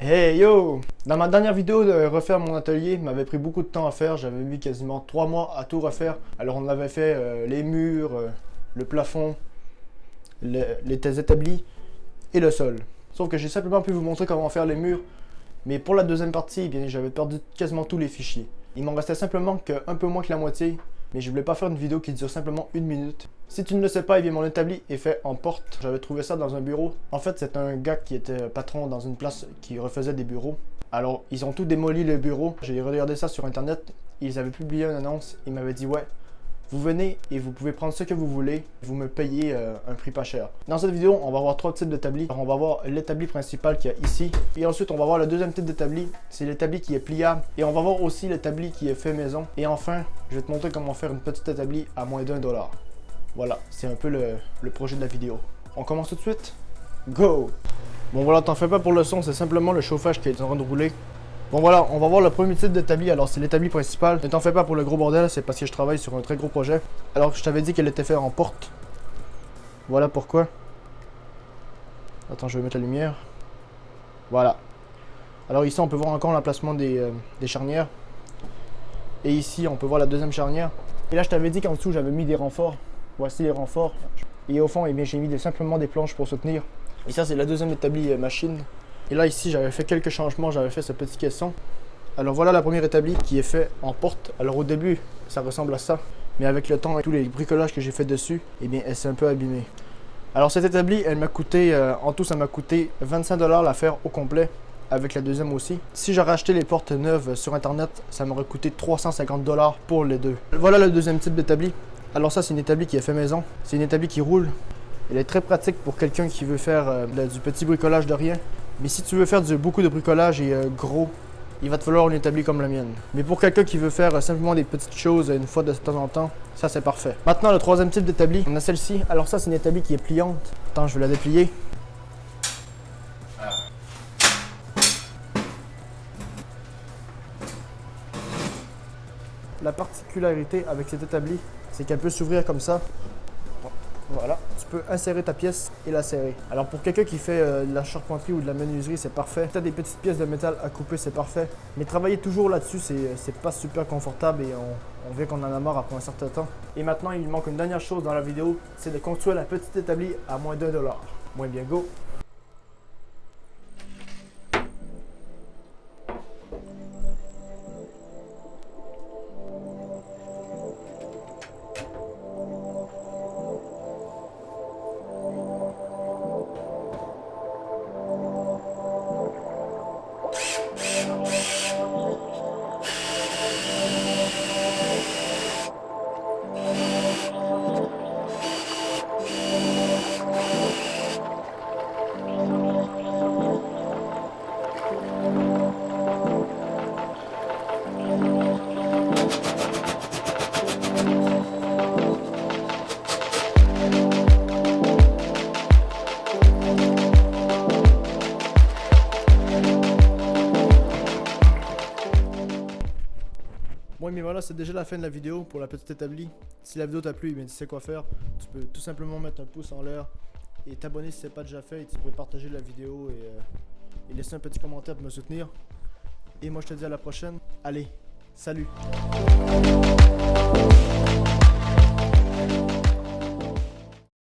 Hey yo! Dans ma dernière vidéo de refaire mon atelier, m'avait pris beaucoup de temps à faire. J'avais mis quasiment 3 mois à tout refaire. Alors on avait fait les murs, le plafond, les établis et le sol. Sauf que j'ai simplement pu vous montrer comment faire les murs. Mais pour la deuxième partie, eh bien, j'avais perdu quasiment tous les fichiers. Il m'en restait simplement qu'un peu moins que la moitié. Mais je voulais pas faire une vidéo qui dure simplement 1 minute. Si tu ne le sais pas, eh bien mon établi est fait en porte. J'avais trouvé ça dans un bureau. En fait, c'est un gars qui était patron dans une place qui refaisait des bureaux. Alors, ils ont tout démoli le bureau. J'ai regardé ça sur internet. Ils avaient publié une annonce. Ils m'avaient dit, ouais, vous venez et vous pouvez prendre ce que vous voulez. Vous me payez un prix pas cher. Dans cette vidéo, on va voir 3 types d'établis. Alors, on va voir l'établi principal qu'il y a ici. Et ensuite, on va voir le deuxième type d'établi. C'est l'établi qui est pliable. Et on va voir aussi l'établi qui est fait maison. Et enfin, je vais te montrer comment faire une petite établi à moins d'1 $. Voilà, c'est un peu le projet de la vidéo. On commence tout de suite? Go! Bon voilà, t'en fais pas pour le son, c'est simplement le chauffage qui est en train de rouler. Bon voilà, on va voir le premier type d'établi. Alors c'est l'établi principal. Ne t'en fais pas pour le gros bordel, c'est parce que je travaille sur un très gros projet. Alors je t'avais dit qu'elle était faite en porte. Voilà pourquoi. Attends, je vais mettre la lumière. Voilà. Alors ici on peut voir encore l'emplacement des charnières. Et ici on peut voir la deuxième charnière. Et là je t'avais dit qu'en dessous j'avais mis des renforts. Voici les renforts. Et au fond, eh bien, j'ai mis simplement des planches pour soutenir. Et ça c'est la deuxième établi machine. Et là ici j'avais fait quelques changements, j'avais fait ce petit caisson. Alors voilà la première établi qui est fait en porte. Alors au début ça ressemble à ça. Mais avec le temps et tous les bricolages que j'ai fait dessus, eh bien elle s'est un peu abîmée. Alors cette établi, elle m'a coûté, en tout ça m'a coûté 25 $ la faire au complet. Avec la deuxième aussi. Si j'aurais acheté les portes neuves sur internet, ça m'aurait coûté 350 $ pour les deux. Voilà le deuxième type d'établi. Alors ça c'est une établi qui est fait maison. C'est une établi qui roule. Elle est très pratique pour quelqu'un qui veut faire du petit bricolage de rien. Mais si tu veux faire beaucoup de bricolage et gros, il va te falloir une établi comme la mienne. Mais pour quelqu'un qui veut faire simplement des petites choses une fois de temps en temps, ça c'est parfait. Maintenant le troisième type d'établi, on a celle-ci. Alors ça c'est une établi qui est pliante. Attends, je vais la déplier. La particularité avec cette établi, c'est qu'elle peut s'ouvrir comme ça. Voilà, tu peux insérer ta pièce et la serrer. Alors pour quelqu'un qui fait de la charpenterie ou de la menuiserie, c'est parfait. Si tu as des petites pièces de métal à couper, c'est parfait. Mais travailler toujours là-dessus, c'est pas super confortable et on vient qu'on en a marre après un certain temps. Et maintenant, il manque une dernière chose dans la vidéo, c'est de construire la petite établi à moins d'1 $. Moins bien, go! Bon, mais voilà, c'est déjà la fin de la vidéo pour la petite établi. Si la vidéo t'a plu, eh bien, tu sais quoi faire. Tu peux tout simplement mettre un pouce en l'air et t'abonner si ce n'est pas déjà fait. Et tu peux partager la vidéo et laisser un petit commentaire pour me soutenir. Et moi, je te dis à la prochaine. Allez, salut!